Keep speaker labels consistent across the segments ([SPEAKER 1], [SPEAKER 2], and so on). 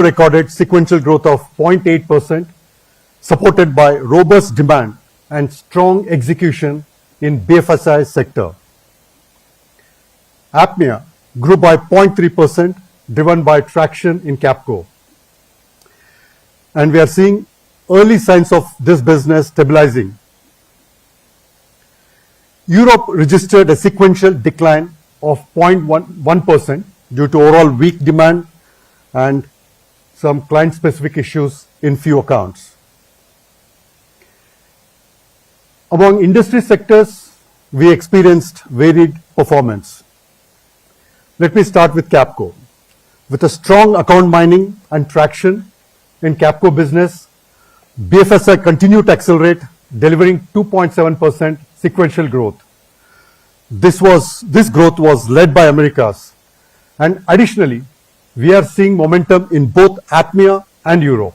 [SPEAKER 1] recorded sequential growth of 0.8%, supported by robust demand and strong execution in BFSI sector. APMEA grew by 0.3%, driven by traction in Capco. And we are seeing early signs of this business stabilizing. Europe registered a sequential decline of 0.1% due to overall weak demand and some client-specific issues in few accounts. Among industry sectors, we experienced varied performance. Let me start with Capco. With a strong account mining and traction in Capco business, BFSI continued to accelerate, delivering 2.7% sequential growth. This growth was led by Americas, and additionally, we are seeing momentum in both APMEA and Europe.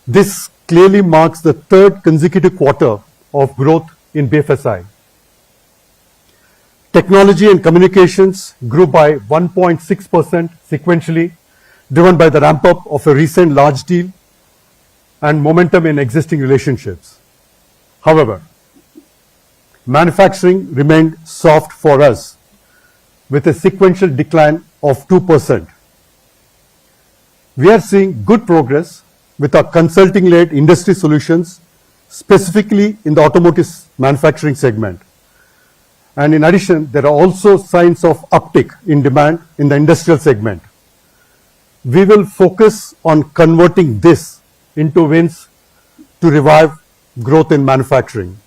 [SPEAKER 1] This clearly marks the third consecutive quarter of growth in BFSI. Technology and communications grew by 1.6% sequentially, driven by the ramp-up of a recent large deal and momentum in existing relationships. However, manufacturing remained soft for us, with a sequential decline of 2%. We are seeing good progress with our consulting-led industry solutions, specifically in the automotive manufacturing segment. And in addition, there are also signs of uptick in demand in the industrial segment. We will focus on converting this into wins to revive growth in manufacturing.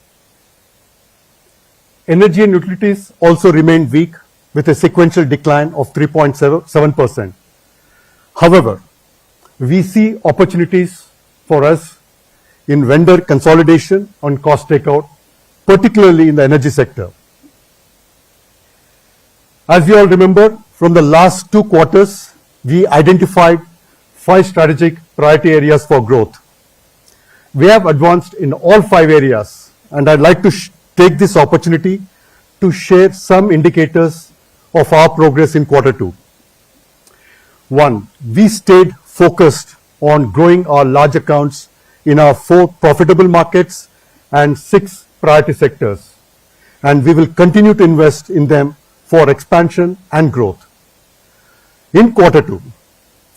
[SPEAKER 1] Energy and utilities also remained weak, with a sequential decline of 3.7%. However, we see opportunities for us in vendor consolidation on cost takeout, particularly in the energy sector. As you all remember, from the last 2 quarters, we identified 5 strategic priority areas for growth. We have advanced in all 5 areas, and I'd like to take this opportunity to share some indicators of our progress in Q2. 1, we stayed focused on growing our large accounts in our 4 profitable markets and 6 priority sectors, and we will continue to invest in them for expansion and growth. In Q2,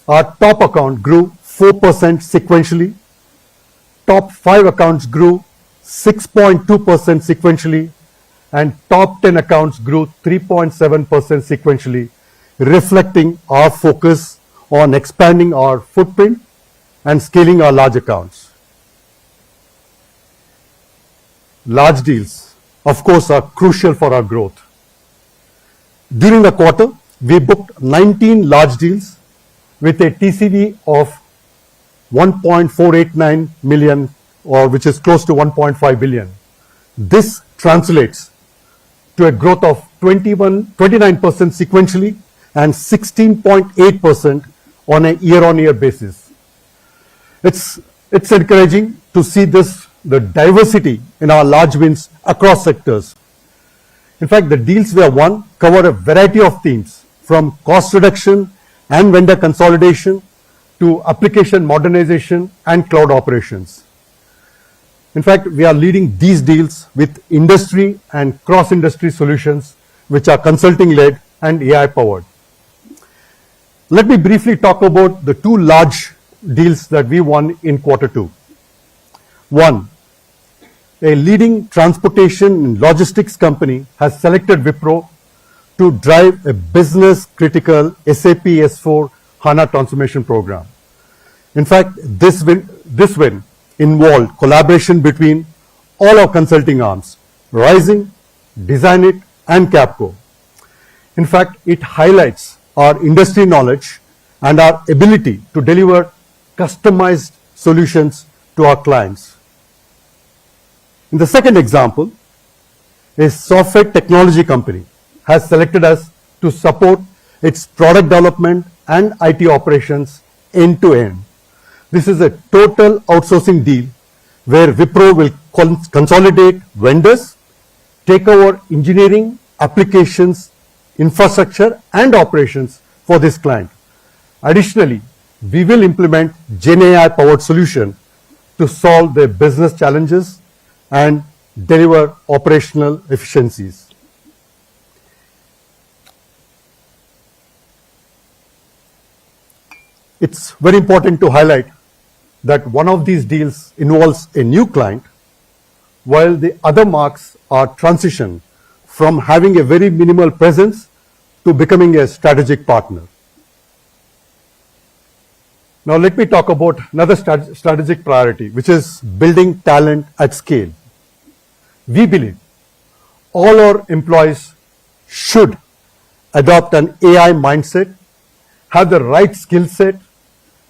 [SPEAKER 1] our top account grew 4% sequentially, top 5 accounts grew 6.2% sequentially, and top 10 accounts grew 3.7% sequentially, reflecting our focus on expanding our footprint and scaling our large accounts. Large deals, of course, are crucial for our growth. During the quarter, we booked 19 large deals with a TCV of 1.489 million, or which is close to 1.5 billion. This translates to a growth of 29% sequentially and 16.8% on a year-on-year basis. It's encouraging to see the diversity in our large wins across sectors. In fact, the deals we have won cover a variety of themes, from cost reduction and vendor consolidation to application modernization and cloud operations. In fact, we are leading these deals with industry and cross-industry solutions, which are consulting-led and AI-powered. Let me briefly talk about the 2 large deals that we won in Q2. 1, a leading transportation and logistics company has selected Wipro to drive a business-critical SAP S/4 HANA transformation program. In fact, this win involved collaboration between all our consulting arms, Rising, Designit, and Capco. In fact, it highlights our industry knowledge and our ability to deliver customized solutions to our clients. In the second example, a software technology company has selected us to support its product development and IT operations end to end. This is a total outsourcing deal where Wipro will consolidate vendors, take over engineering, applications, infrastructure, and operations for this client. Additionally, we will implement GenAI powered solution to solve their business challenges and deliver operational efficiencies. It's very important to highlight that one of these deals involves a new client, while the other marks our transition from having a very minimal presence to becoming a strategic partner. Now let me talk about another strategic priority, which is building talent at scale. We believe all our employees should adopt an AI mindset, have the right skill set,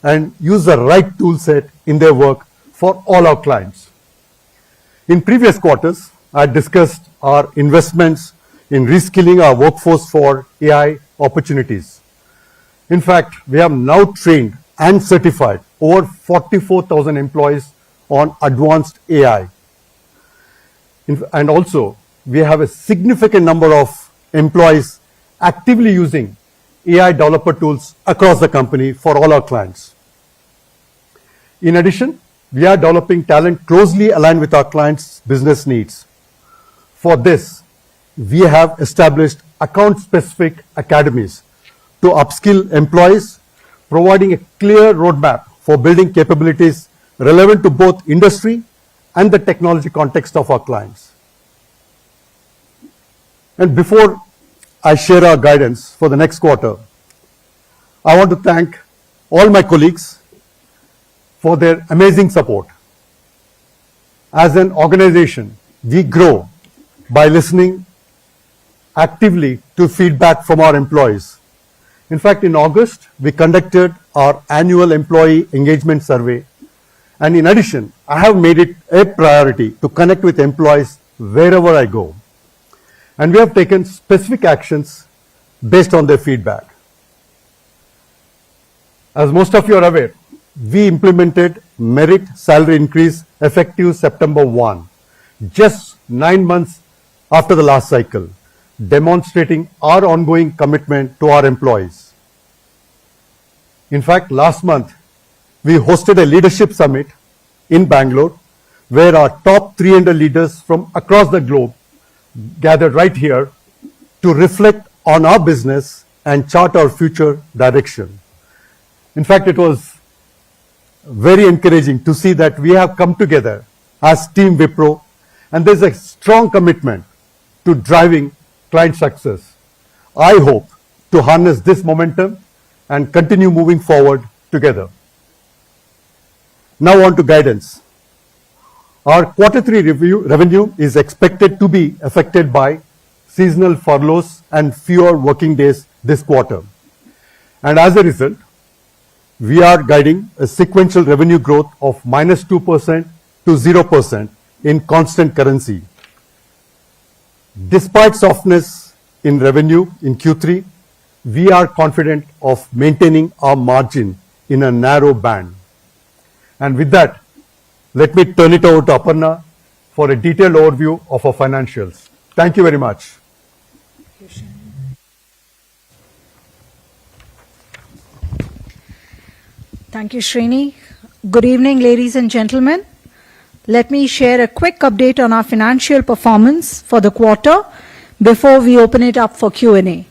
[SPEAKER 1] and use the right tool set in their work for all our clients. In previous quarters, I discussed our investments in reskilling our workforce for AI opportunities. In fact, we have now trained and certified over 44,000 employees on advanced AI. And also, we have a significant number of employees actively using AI developer tools across the company for all our clients. In addition, we are developing talent closely aligned with our clients' business needs. For this, we have established account-specific academies to upskill employees, providing a clear roadmap for building capabilities relevant to both industry and the technology context of our clients. And before I share our guidance for the next quarter, I want to thank all my colleagues for their amazing support. As an organization, we grow by listening actively to feedback from our employees. In fact, in August, we conducted our annual employee engagement survey. And in addition, I have made it a priority to connect with employees wherever I go. And we have taken specific actions based on their feedback. As most of you are aware, we implemented merit salary increase effective September 1, just 9 months after the last cycle, demonstrating our ongoing commitment to our employees. In fact, last month, we hosted a leadership summit in Bangalore, where our top 300 leaders from across the globe gathered right here to reflect on our business and chart our future direction. In fact, it was very encouraging to see that we have come together as Team Wipro, and there's a strong commitment to driving client success. I hope to harness this momentum and continue moving forward together. Now on to guidance. Our Q3 revenue is expected to be affected by seasonal furloughs and fewer working days this quarter. And as a result, we are guiding a sequential revenue growth of -2% to 0% in constant currency. Despite softness in revenue in Q3, we are confident of maintaining our margin in a narrow band. And with that, let me turn it over to Aparna for a detailed overview of our financials. Thank you very much.
[SPEAKER 2] Thank you, Srini. Good evening, ladies and gentlemen. Let me share a quick update on our financial performance for the quarter before we open it up for Q&A.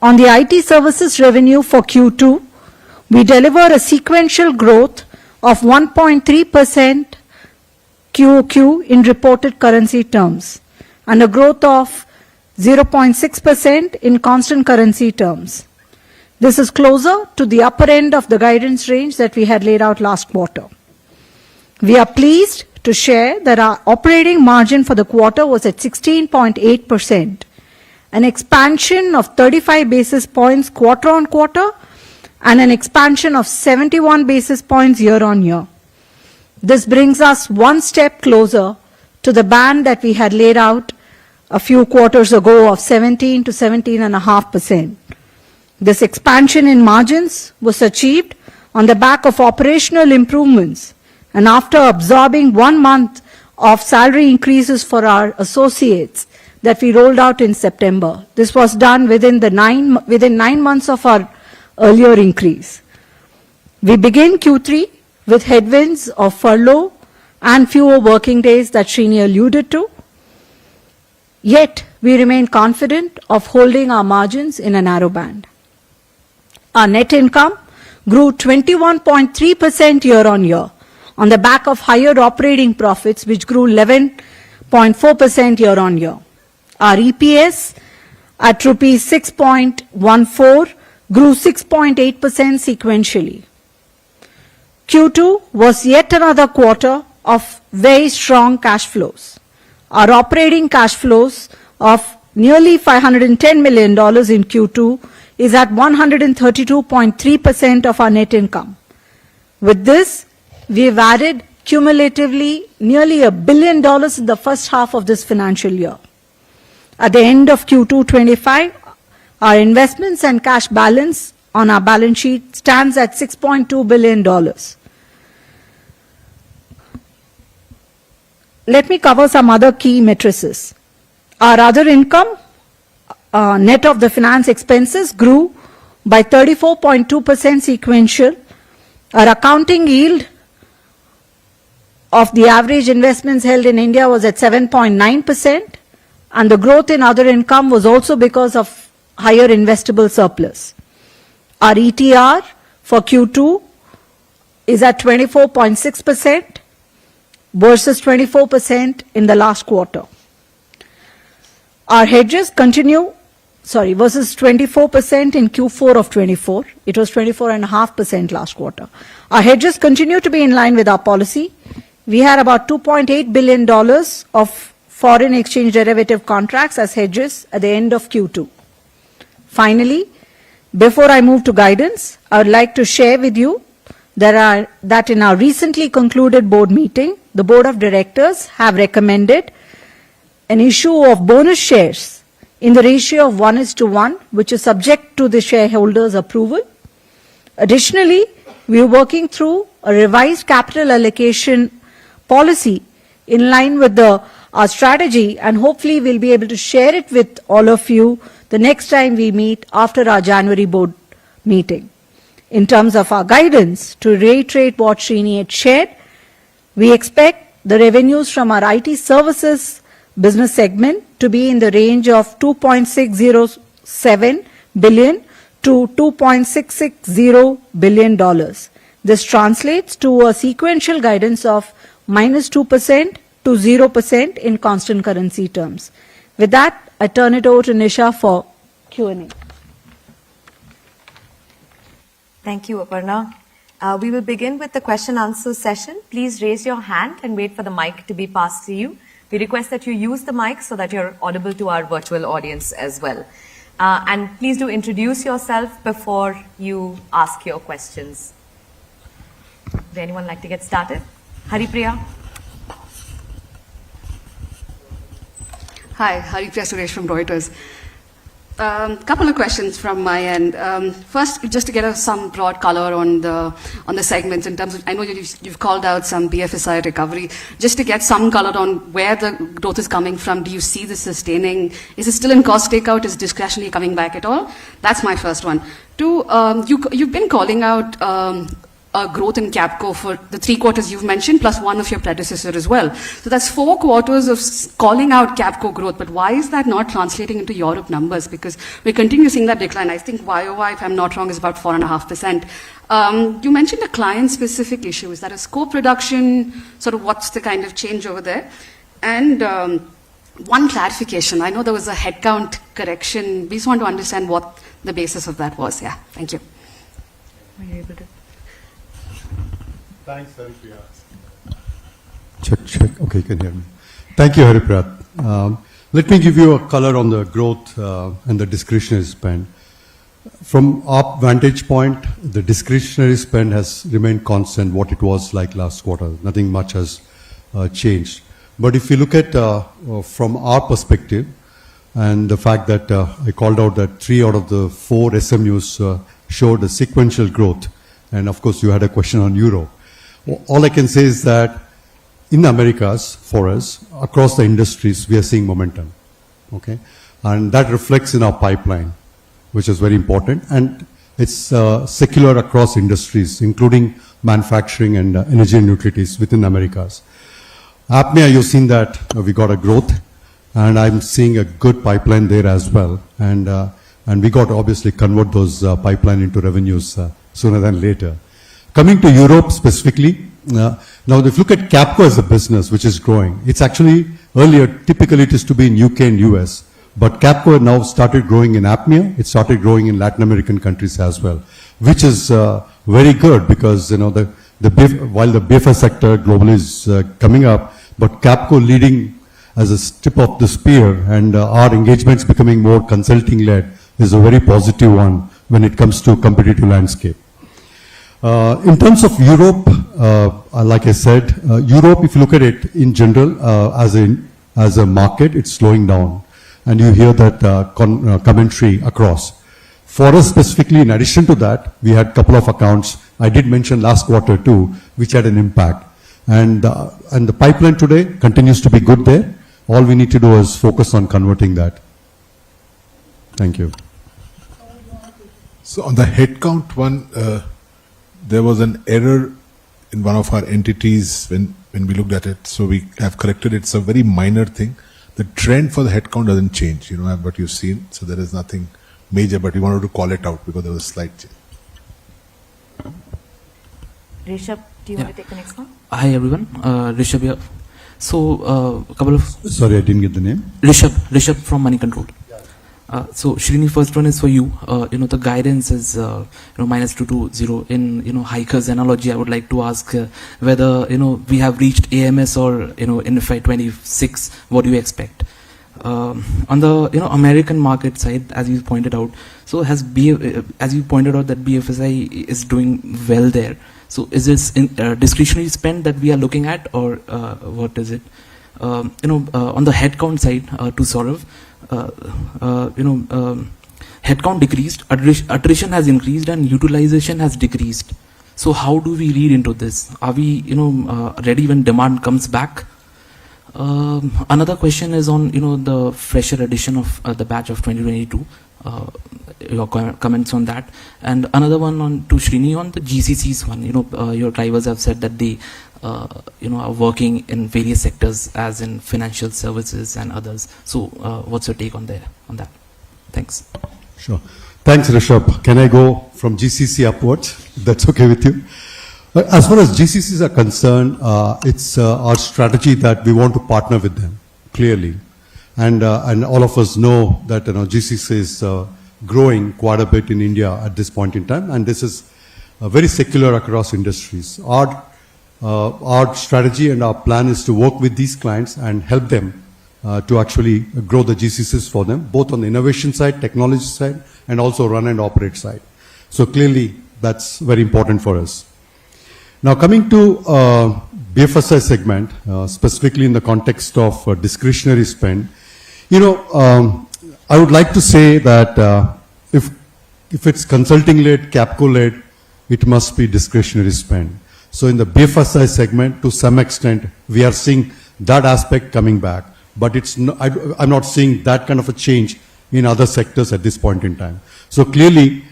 [SPEAKER 2] On the IT services revenue for Q2, we delivered a sequential growth of 1.3% QOQ in reported currency terms and a growth of 0.6% in constant currency terms. This is closer to the upper end of the guidance range that we had laid out last quarter. We are pleased to share that our operating margin for the quarter was at 16.8%, an expansion of 35 basis points quarter on quarter and an expansion of 71 basis points year on year. This brings us one step closer to the band that we had laid out a few quarters ago of 17 to 17.5%. This expansion in margins was achieved on the back of operational improvements and after absorbing 1 month of salary increases for our associates that we rolled out in September. This was done within 9 months of our earlier increase. We begin Q3 with headwinds of furlough and fewer working days that Srini alluded to. Yet, we remain confident of holding our margins in a narrow band. Our net income grew 21.3% year-on-year on the back of higher operating profits, which grew 11.4% year-on-year. Our EPS at rupees 6.14 grew 6.8% sequentially. Q2 was yet another quarter of very strong cash flows. Our operating cash flows of nearly $510 million in Q2 is at 132.3% of our net income. With this, we've added cumulatively nearly $1 billion in the first half of this financial year. At the end of Q2-25, our investments and cash balance on our balance sheet stands at $6.2 billion. Let me cover some other key matrices. Our other income, net of the finance expenses, grew by 34.2% sequential. Our accounting yield of the average investments held in India was at 7.9%, and the growth in other income was also because of higher investable surplus. Our ETR for Q2 is at 24.6%. versus 24% in the last quarter. Our hedges continue, versus 24% in Q4 of 24. It was 24.5% last quarter. Our hedges continue to be in line with our policy. We had about $2.8 billion of foreign exchange derivative contracts as hedges at the end of Q2. Finally, before I move to guidance, I would like to share with you that in our recently concluded board meeting, the board of directors have recommended an issue of bonus shares in the ratio of 1:1, which is subject to the shareholders' approval. Additionally, we are working through a revised capital allocation policy in line with our strategy, and hopefully we'll be able to share it with all of you the next time we meet after our January board meeting. In terms of our guidance, to reiterate what Srini had shared, we expect the revenues from our IT services business segment to be in the range of $2.607 billion to $2.660 billion. This translates to a sequential guidance of -2% to 0% in constant currency terms. With that, I turn it over to Nisha for Q&A.
[SPEAKER 3] Thank you, Aparna. We will begin with the question-answer session. Please raise your hand and wait for the mic to be passed to you. We request that you use the mic so that you're audible to our virtual audience as well. And please do introduce yourself before you ask your questions. Would anyone like to get started? Haripriya.
[SPEAKER 4] Hi, Haripriya Suresh from Reuters. Couple of questions from my end. First, just to get some broad color on the segments in terms of, I know you've called out some BFSI recovery. Just to get some color on where the growth is coming from. Do you see this sustaining? Is it still in cost takeout? Is discretionary coming back at all? That's my first one. Two, you've been calling out a growth in Capco for the 3 quarters you've mentioned, plus one of your predecessor as well. So that's 4 quarters of calling out Capco growth, but why is that not translating into Europe numbers? Because we continue seeing that decline. I think YOY, if I'm not wrong, is about 4.5%. You mentioned a client-specific issue. Is that a scope reduction? Sort of what's the kind of change over there? And one clarification. I know there was a headcount correction. We just want to understand what the basis of that was. Yeah, thank you.
[SPEAKER 3] Were you able to?
[SPEAKER 1] Thanks, Haripriya. Check. Okay, you can hear me. Thank you, Haripriya. Let me give you a color on the growth and the discretionary spend. From our vantage point, the discretionary spend has remained constant, what it was like last quarter. Nothing much has changed. But if you look at from our perspective, and the fact that I called out that 3 out of the 4 SMUs showed a sequential growth, and of course you had a question on Euro. All I can say is that in the Americas, for us, across the industries, we are seeing momentum, okay? And that reflects in our pipeline, which is very important. And It's secular across industries, including manufacturing and energy and utilities within Americas. APMEA, you've seen that we got a growth, and I'm seeing a good pipeline there as well. And we got to obviously convert those pipeline into revenues sooner than later. Coming to Europe specifically, now if you look at Capco as a business which is growing, it's actually earlier typically it used to be in UK and US, but Capco now started growing in APMEA, it started growing in Latin American countries as well, which is very good because while the BFS sector globally is coming up, but Capco leading as a tip of the spear and our engagements becoming more consulting led is a very positive one when it comes to competitive landscape. In terms of Europe, like I said, Europe, if you look at it in general, as a market, it's slowing down. And you hear that commentary across. For us specifically, in addition to that, we had a couple of accounts, I did mention last quarter too, which had an impact. And the pipeline today continues to be good there. All we need to do is focus on converting that. Thank you.
[SPEAKER 5] So on the headcount one, there was an error in one of our entities when we looked at it. So we have corrected it. It's a very minor thing. The trend for the headcount doesn't change, what you've seen. So there is nothing major, but we wanted to call it out because there was a slight change.
[SPEAKER 3] Rishabh, do you want to take the next one?
[SPEAKER 6] Hi everyone, Rishabh here. So a couple of...
[SPEAKER 1] Sorry, I didn't get the name.
[SPEAKER 6] Rishabh from Money Control. So Srini, first one is for you. The guidance is -2 to 0. In hikers analogy, I would like to ask whether we have reached AMS or in FY26. What do you expect? On the American market side, as you pointed out, so as you pointed out that BFSI is doing well there. So is this discretionary spend that we are looking at, or what is it? On the headcount side, to Saurav. Headcount decreased, attrition has increased, and utilization has decreased. So how do we read into this? Are we, ready when demand comes back? Another question is on, the fresher edition of the batch of 2022. Your comments on that, and another one on to Srini on the GCCs one. Your drivers have said that they, are working in various sectors, as in financial services and others. So, what's your take on that? Thanks.
[SPEAKER 1] Sure. Thanks, Rishabh. Can I go from GCC upwards? That's okay with you. As far as GCCs are concerned, it's our strategy that we want to partner with them clearly. And all of us know that GCC is growing quite a bit in India at this point in time, and this is very secular across industries. Our strategy and our plan is to work with these clients and help them to actually grow the GCCs for them, both on the innovation side, technology side, and also run and operate side. So clearly, that's very important for us. Now coming to BFSI segment, specifically in the context of discretionary spend, I would like to say that if it's consulting-led, Capco-led, it must be discretionary spend. So in the BFSI segment, to some extent, we are seeing that aspect coming back. But I'm not seeing that kind of a change in other sectors at this point in time. So clearly,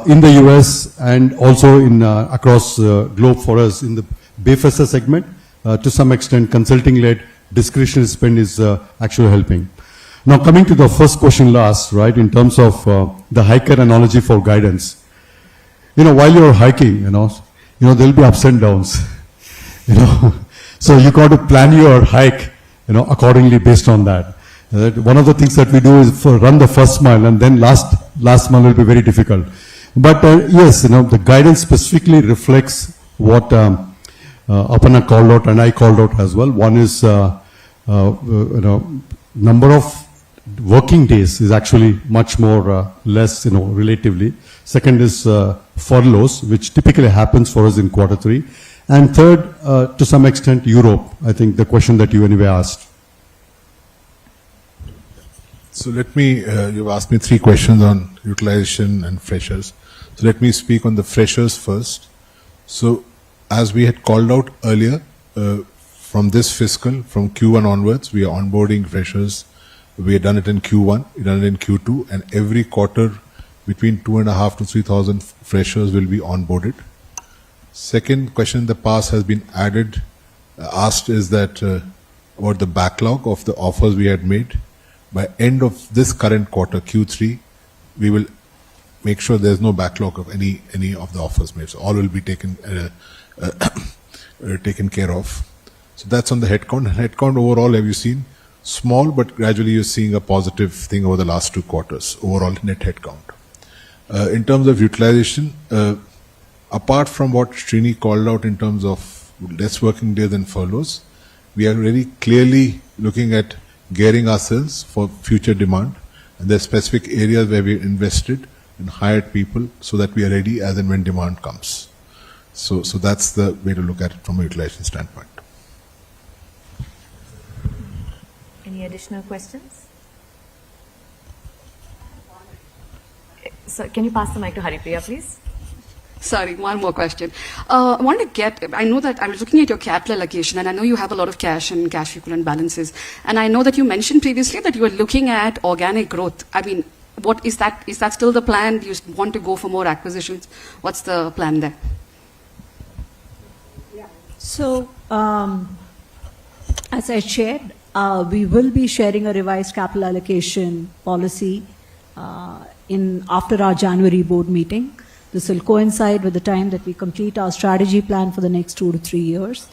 [SPEAKER 1] in the US and also in across the globe for us in the BFSI segment, to some extent, consulting-led discretionary spend is actually helping. Now coming to the first question last, right, in terms of the hiker analogy for guidance. While you're hiking, there'll be ups and downs, So you got to plan your hike, accordingly based on that. One of the things that we do is run the first mile, and then last mile will be very difficult. But yes, the guidance specifically reflects what Aparna called out and I called out as well. One is, number of working days is actually much more less, relatively. Second is furloughs, which typically happens for us in Q3. And third, to some extent, Europe. I think the question that you anyway asked.
[SPEAKER 5] So let me, you've asked me 3 questions on utilization and freshers. So let me speak on the freshers first. So as we had called out earlier, from this fiscal, from Q1 onwards, we are onboarding freshers. We have done it in Q1, we have done it in Q2, and every quarter between 2,500 to 3,000 freshers will be onboarded. Second question in the past has been asked is that about the backlog of the offers we had made. By end of this current quarter, Q3, we will make sure there's no backlog of any of the offers made. So all will be taken care of. So that's on the headcount. Headcount overall, have you seen? Small, but gradually you're seeing a positive thing over the last 2 quarters, overall net headcount. In terms of utilization, apart from what Srini called out in terms of less working days and furloughs, we are very clearly looking at gearing ourselves for future demand. And there are specific areas where we invested and hired people so that we are ready as and when demand comes. So that's the way to look at it from a utilization standpoint.
[SPEAKER 3] Any additional questions? So can you pass the mic to Haripriya, please?
[SPEAKER 4] Sorry, one more question. I want to I know that I was looking at your capital allocation, and I know you have a lot of cash and cash equivalent balances. And I know that you mentioned previously that you were looking at organic growth. I mean, what is that? Is that still the plan? Do you want to go for more acquisitions? What's the plan there?
[SPEAKER 2] So, as I shared, we will be sharing a revised capital allocation policy after our January board meeting. This will coincide with the time that we complete our strategy plan for the next 2 to 3 years.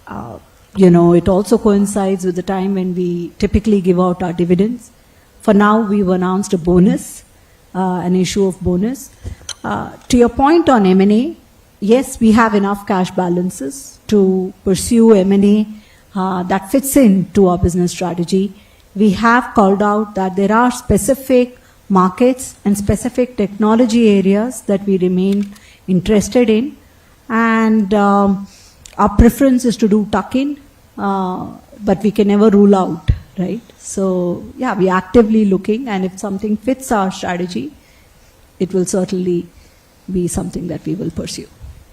[SPEAKER 2] It also coincides with the time when we typically give out our dividends. For now, we've announced a bonus, an issue of bonus. To your point on M&A, yes, we have enough cash balances to pursue M&A that fits into our business strategy. We have called out that there are specific markets and specific technology areas that we remain interested in, and our preference is to do tuck-in, but we can never rule out, right? So yeah, we're actively looking, and if something fits our strategy, it will certainly be something that we will pursue.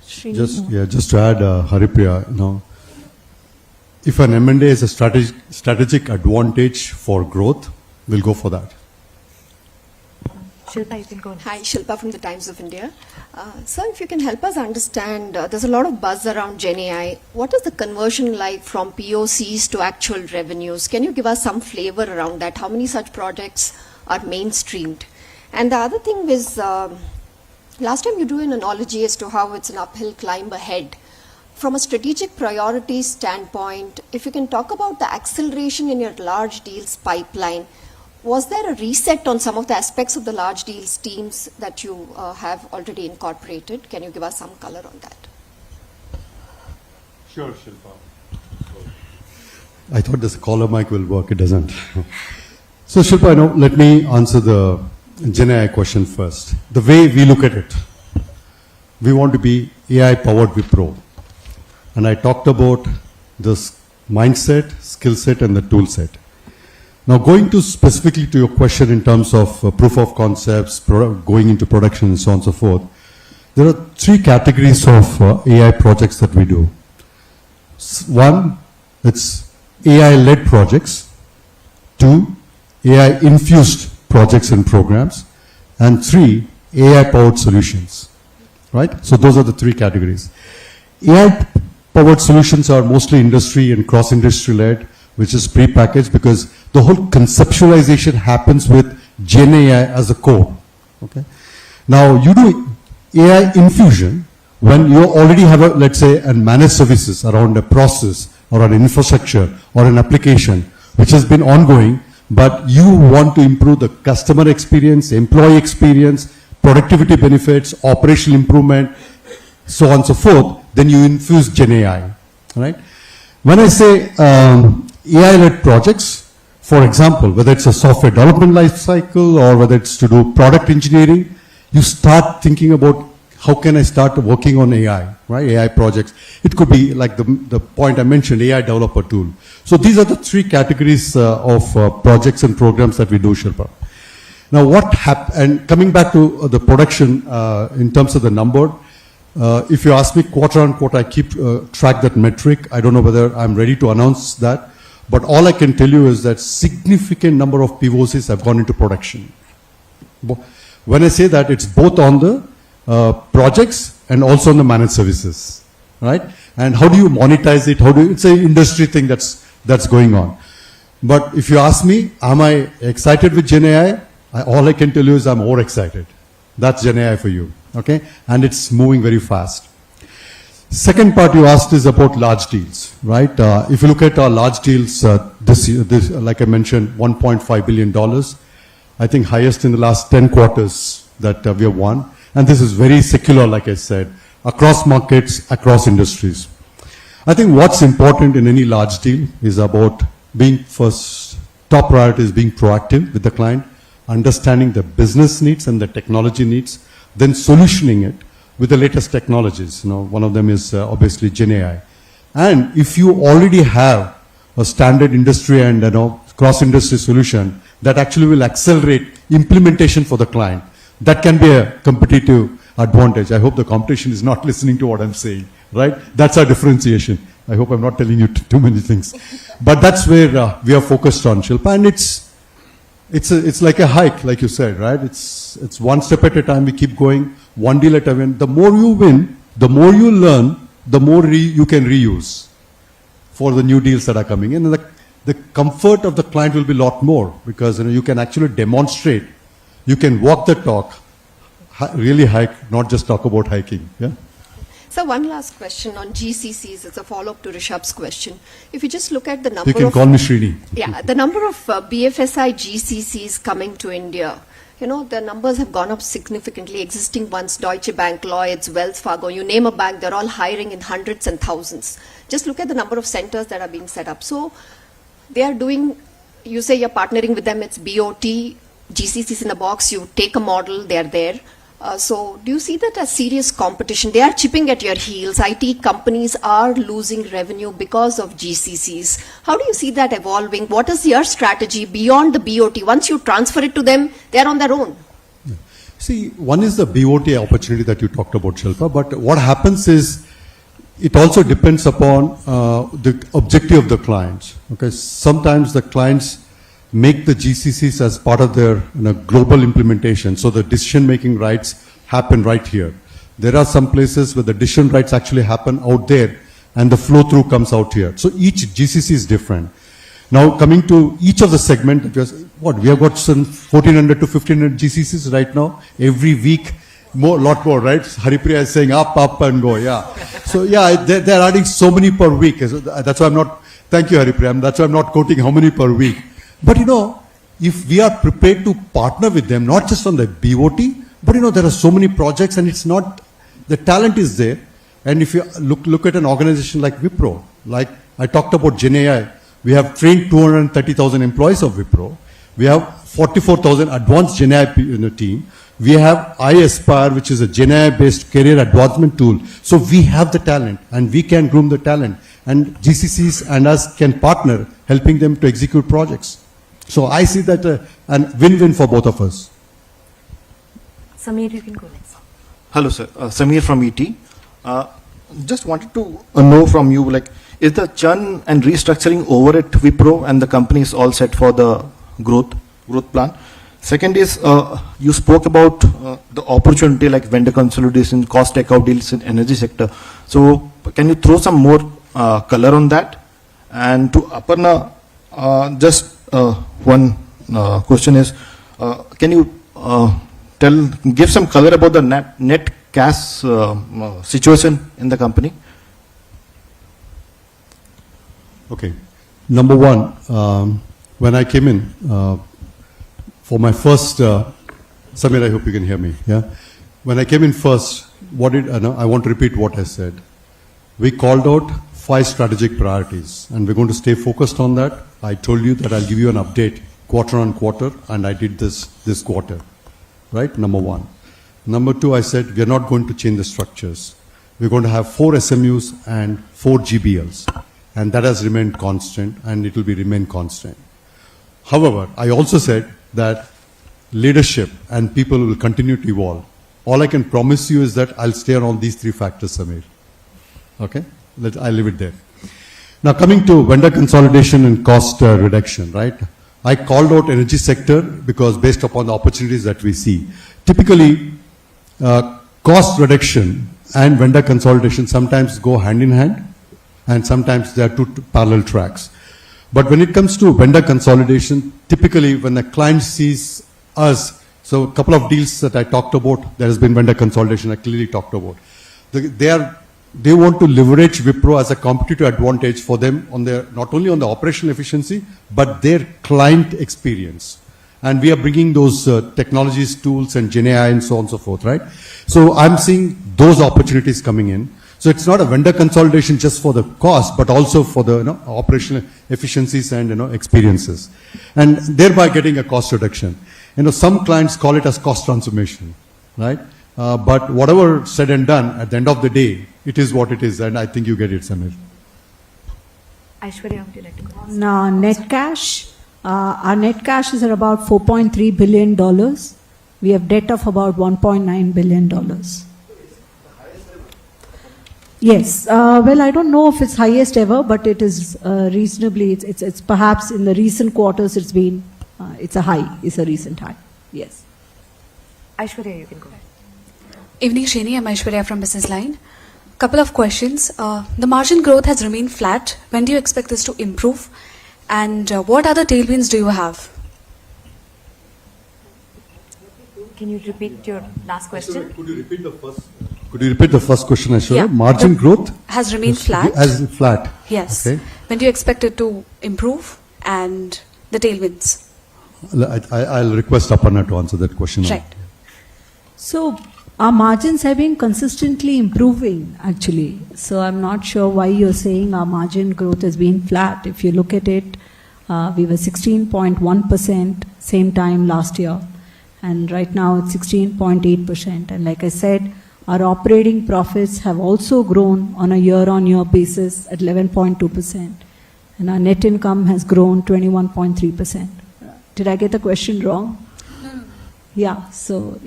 [SPEAKER 2] Srini?
[SPEAKER 1] Just to add, Haripriya, if an M&A is a strategic advantage for growth, we'll go for that.
[SPEAKER 3] Shilpa, you can go next.
[SPEAKER 7] Hi, Shilpa from the Times of India. Sir, if you can help us understand, there's a lot of buzz around Gen AI. What is the conversion like from POCs to actual revenues? Can you give us some flavor around that? How many such projects are mainstreamed? And the other thing is, last time you drew an analogy as to how it's an uphill climb ahead. From a strategic priorities standpoint, if you can talk about the acceleration in your large deals pipeline, was there a reset on some of the aspects of the large deals teams that you have already incorporated? Can you give us some color on that?
[SPEAKER 1] Sure, Shilpa. I thought this caller mic will work. It doesn't. So, Shilpa, let me answer the Gen AI question first. The way we look at it, we want to be AI-powered Wipro. And I talked about this mindset, skill set, and the tool set. Now, going to specifically to your question in terms of proof of concepts, going into production, and so on and so forth, there are 3 categories of AI projects that we do. One, it's AI-led projects. 2, AI-infused projects and programs. And 3, AI-powered solutions. Right? So those are the 3 categories. AI-powered solutions are mostly industry and cross-industry led, which is pre-packaged, because the whole conceptualization happens with Gen AI as a core. Okay. Now, you do AI infusion when you already have let's say, a managed services around a process or an infrastructure or an application which has been ongoing, but you want to improve the customer experience, employee experience, productivity benefits, operational improvement, so on and so forth, then you infuse Gen AI. Right? When I say AI-led projects, for example, whether it's a software development life cycle or whether it's to do product engineering, you start thinking about how can I start working on AI, right? AI projects. It could be like the point I mentioned, AI developer tool. So these are the 3 categories of projects and programs that we do, Shilpa. Now what happened, and coming back to the production in terms of the number, if you ask me quarter on quarter, I keep track that metric. I don't know whether I'm ready to announce that. But all I can tell you is that significant number of POCs have gone into production. When I say that, it's both on the projects and also on the managed services, right? And how do you monetize it? It's an industry thing that's going on. But if you ask me, am I excited with Gen AI? All I can tell you is I'm more excited. That's Gen AI for you, okay? And it's moving very fast. Second part you asked is about large deals, right? If you look at our large deals this year, like I mentioned, $1.5 billion. I think highest in the last 10 quarters that we have won. And this is very secular, like I said, across markets, across industries. I think what's important in any large deal is about being first, top priority is being proactive with the client, understanding the business needs and the technology needs, then solutioning it with the latest technologies. One of them is obviously Gen AI. And if you already have a standard industry and cross-industry solution that actually will accelerate implementation for the client, that can be a competitive advantage. I hope the competition is not listening to what I'm saying, right? That's our differentiation. I hope I'm not telling you too many things. But that's where we are focused on, Shilpa. And it's like a hike, like you said, right? It's one step at a time. We keep going, one deal at a time. The more you win, the more you learn, the more you can reuse for the new deals that are coming in. And the comfort of the client will be a lot more because you can actually demonstrate, you can walk the talk, really hike, not just talk about hiking. Yeah.
[SPEAKER 7] So one last question on GCCs. It's a follow-up to Rishabh's question. If you just look at the number
[SPEAKER 1] You can call me Srini.
[SPEAKER 7] Yeah, the number of BFSI GCCs coming to India, the numbers have gone up significantly. Existing ones, Deutsche Bank, Lloyds, Wells Fargo, you name a bank, they're all hiring in hundreds and thousands. Just look at the number of centers that are being set up. So they are doing, you say you're partnering with them, it's BOT, GCCs in a box, you take a model, they're there. So do you see that as serious competition? They are chipping at your heels. IT companies are losing revenue because of GCCs. How do you see that evolving? What is your strategy beyond the BOT? Once you transfer it to them, they are on their own.
[SPEAKER 1] See, one is the BOT opportunity that you talked about, Shilpa, but what happens is it also depends upon the objective of the clients. Okay, sometimes the clients make the GCCs as part of their global implementation. So the decision-making rights happen right here. There are some places where the decision rights actually happen out there and the flow-through comes out here. So each GCC is different. Now coming to each of the segment, we have got some 1,400 to 1,500 GCCs right now. Every week, lot more, right? Haripriya is saying up and go, yeah. So yeah, they're adding so many per week. That's why I'm not, thank you Haripriya, that's why I'm not quoting how many per week. But if we are prepared to partner with them, not just on the BOT, but there are so many projects and it's not, the talent is there. And if you look at an organization like Wipro, like I talked about Gen AI, we have trained 230,000 employees of Wipro. We have 44,000 advanced Gen AI team. We have iAspire, which is a Gen AI based career advancement tool. So we have the talent and we can groom the talent. And GCCs and us can partner, helping them to execute projects. So I see that a win-win for both of us.
[SPEAKER 3] Samir, you can go next.
[SPEAKER 8] Hello, sir. Samir from ET. Just wanted to know from you, is the churn and restructuring over at Wipro and the company is all set for the growth plan? Second is, you spoke about the opportunity like vendor consolidation, cost takeout deals in energy sector. So can you throw some more color on that? And to Aparna, just one question is, can you give some color about the net cash situation in the company?
[SPEAKER 1] Okay. Number one, when I came in for my first, Samir, I hope you can hear me. Yeah. When I came in first, I want to repeat what I said. We called out 5 strategic priorities, and we're going to stay focused on that. I told you that I'll give you an update quarter on quarter, and I did this quarter, right? Number one. Number two, I said we're not going to change the structures. We're going to have 4 SMUs and 4 GBLs, and that has remained constant, and it will remain constant. However, I also said that leadership and people will continue to evolve. All I can promise you is that I'll stay on all these 3 factors, Samir. Okay? I'll leave it there. Now coming to vendor consolidation and cost reduction, right? I called out energy sector because based upon the opportunities that we see. typically, cost reduction and vendor consolidation sometimes go hand in hand, and sometimes they are two parallel tracks. But when it comes to vendor consolidation, typically when the client sees us, so a couple of deals that I talked about, there has been vendor consolidation I clearly talked about. They want to leverage Wipro as a competitive advantage for them on their, not only on the operational efficiency, but their client experience. And we are bringing those technologies, tools, and GenAI and so on and so forth, right? So I'm seeing those opportunities coming in. So it's not a vendor consolidation just for the cost, but also for the operational efficiencies and experiences, and thereby getting a cost reduction. Some clients call it as cost transformation, right? But whatever said and done, at the end of the day, it is what it is, and I think you get it, Samir.
[SPEAKER 3] Aishwarya, would you like to go?
[SPEAKER 2] Now, net cash, our net cash is at about $4.3 billion. We have debt of about $1.9 billion. Yes, well, I don't know if it's highest ever, but it is reasonably, it's perhaps in the recent quarters it's been, it's a recent high, yes.
[SPEAKER 3] Aishwarya, you can go ahead.
[SPEAKER 4] Evening, Shrini. I'm Aishwarya from Business Line. Couple of questions. The margin growth has remained flat. When do you expect this to improve? And what other tailwinds do you have?
[SPEAKER 3] Can you repeat your last question?
[SPEAKER 1] Could you repeat the first question, Aishwarya?
[SPEAKER 4] Yeah.
[SPEAKER 1] Margin growth?
[SPEAKER 4] Has remained flat.
[SPEAKER 1] As flat.
[SPEAKER 4] Yes.
[SPEAKER 1] Okay.
[SPEAKER 4] When do you expect it to improve? And the tailwinds?
[SPEAKER 1] I'll request Aparna to answer that question.
[SPEAKER 4] Right.
[SPEAKER 2] So, our margins have been consistently improving, actually. So, I'm not sure why you're saying our margin growth has been flat. If you look at it, we were 16.1% same time last year. And right now it's 16.8%. And like I said, our operating profits have also grown on a year-on-year basis at 11.2%. And our net income has grown 21.3%. Did I get the question wrong? Yeah, so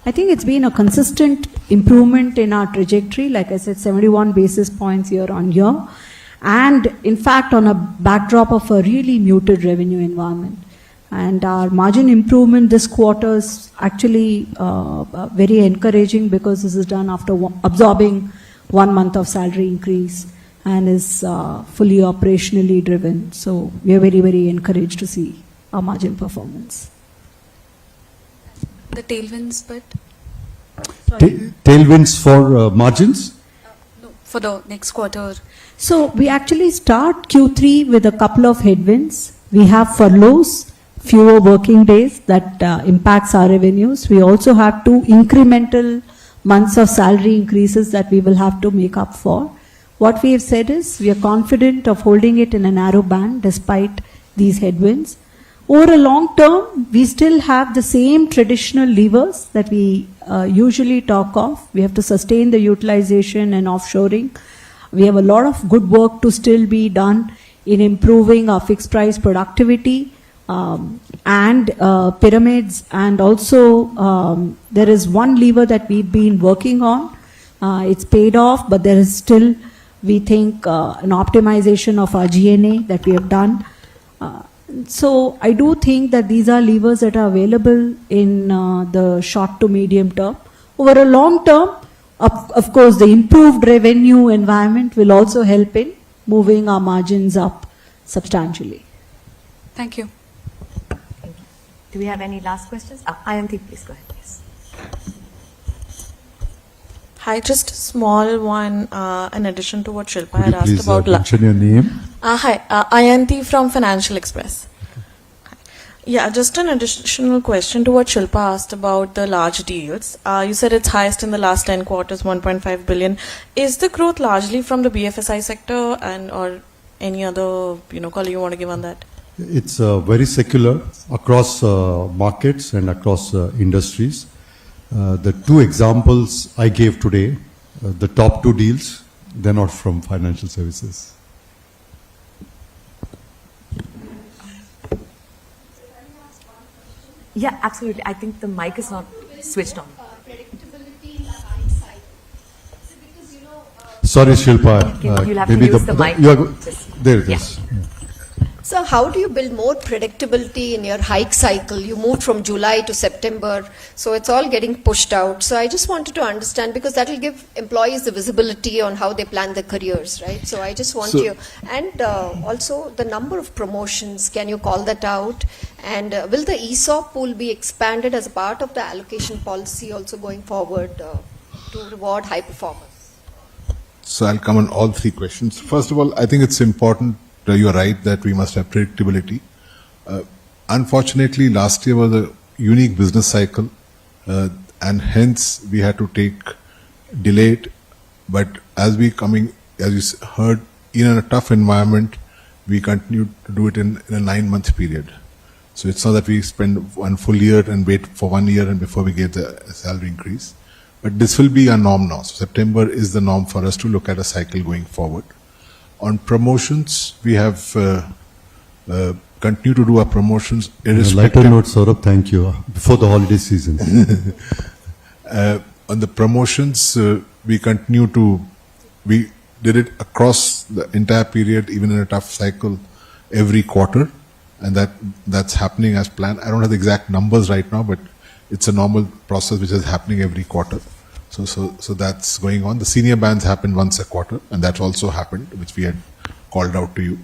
[SPEAKER 2] I think it's been a consistent improvement in our trajectory, like I said, 71 basis points year on year, and in fact on a backdrop of a really muted revenue environment. And our margin improvement this quarter is actually very encouraging because this is done after absorbing 1 month of salary increase and is fully operationally driven. So we are very, very encouraged to see our margin performance.
[SPEAKER 4] The tailwinds, but
[SPEAKER 1] Tailwinds for margins?
[SPEAKER 4] no, for the next quarter.
[SPEAKER 2] So we actually start Q3 with a couple of headwinds. We have furloughs, fewer working days that impacts our revenues. We also have 2 incremental months of salary increases that we will have to make up for. What we have said is we are confident of holding it in a narrow band despite these headwinds. Over a long term, we still have the same traditional levers that we usually talk of. We have to sustain the utilization and offshoring. We have a lot of good work to still be done in improving our fixed price productivity and pyramids. And also, there is one lever that we've been working on. It's paid off, but there is still, we think, an optimization of our G&A that we have done. So I do think that these are levers that are available in the short to medium term. Over a long term, of course, the improved revenue environment will also help in moving our margins up substantially.
[SPEAKER 4] Thank you.
[SPEAKER 3] Do we have any last questions? Ayanti, please go ahead. Yes.
[SPEAKER 9] Hi, just a small one in addition to what Shilpa had asked
[SPEAKER 1] Please
[SPEAKER 9] about.
[SPEAKER 1] mention your name.
[SPEAKER 9] Hi, Ayanti from Financial Express. Hi. Yeah, just an additional question to what Shilpa asked about the large deals. You said it's highest in the last 10 quarters, 1.5 billion. Is the growth largely from the BFSI sector and or any other color you want to give on that?
[SPEAKER 1] It's very secular across markets and across industries. The 2 examples I gave today, the top 2 deals, they're not from financial services.
[SPEAKER 3] Yeah, absolutely. I think the mic is not switched on.
[SPEAKER 1] Sorry, Shilpa.
[SPEAKER 3] You'll have to
[SPEAKER 1] maybe
[SPEAKER 3] use the mic.
[SPEAKER 1] There it is.
[SPEAKER 7] So how do you build more predictability in your hike cycle? You moved from July to September, so it's all getting pushed out. So I just wanted to understand, because that will give employees the visibility on how they plan their careers, right? So I just want you, and also the number of promotions, can you call that out? And will the ESOP pool be expanded as a part of the allocation policy also going forward to reward high performers?
[SPEAKER 5] So I'll come on all three questions. First of all, I think it's important, you're right, that we must have predictability. Unfortunately, last year was a unique business cycle, and hence we had to take delayed. But as you heard, in a tough environment, we continue to do it in a 9-month period. So it's not that we spend one full year and wait for 1 year and before we get the salary increase. But this will be our norm now. So September is the norm for us to look at a cycle going forward. On promotions, we have continued to do our promotions irrespective.
[SPEAKER 1] Lighter note, Saurabh, thank you. Before the holiday season.
[SPEAKER 5] On the promotions, we did it across the entire period, even in a tough cycle, every quarter. And that's happening as planned. I don't have the exact numbers right now, but it's a normal process which is happening every quarter. So that's going on. The senior bands happen once a quarter, and that also happened, which we had called out to you.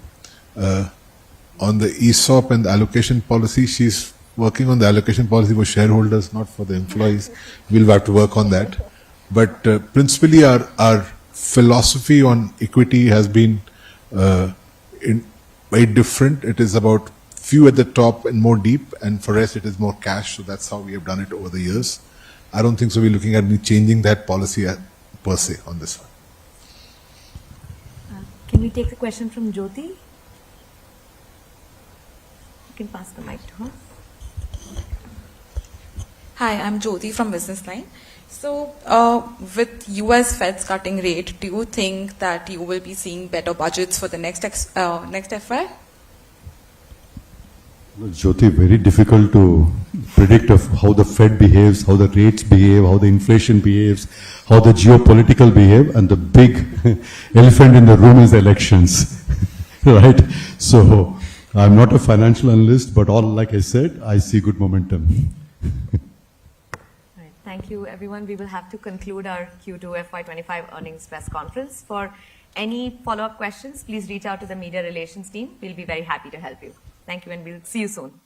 [SPEAKER 5] On the ESOP and the allocation policy, she's working on the allocation policy for shareholders, not for the employees. We'll have to work on that. But principally, our philosophy on equity has been very different. It is about few at the top and more deep, and for us it is more cash. So that's how we have done it over the years. I don't think so we're looking at changing that policy per se on this one.
[SPEAKER 3] Can we take the question from Jyoti? You can pass the mic to her.
[SPEAKER 10] Hi, I'm Jyoti from Business Line. So, with US Fed's cutting rate, do you think that you will be seeing better budgets for the next FY?
[SPEAKER 1] Jyoti, very difficult to predict of how the Fed behaves, how the rates behave, how the inflation behaves, how the geopolitical behave, and the big elephant in the room is the elections, right? So, I'm not a financial analyst, but like I said, I see good momentum.
[SPEAKER 3] Right. Thank you, everyone. We will have to conclude our Q2FY25 earnings press conference. For any follow-up questions, please reach out to the media relations team. We'll be very happy to help you. Thank you, and we'll see you soon.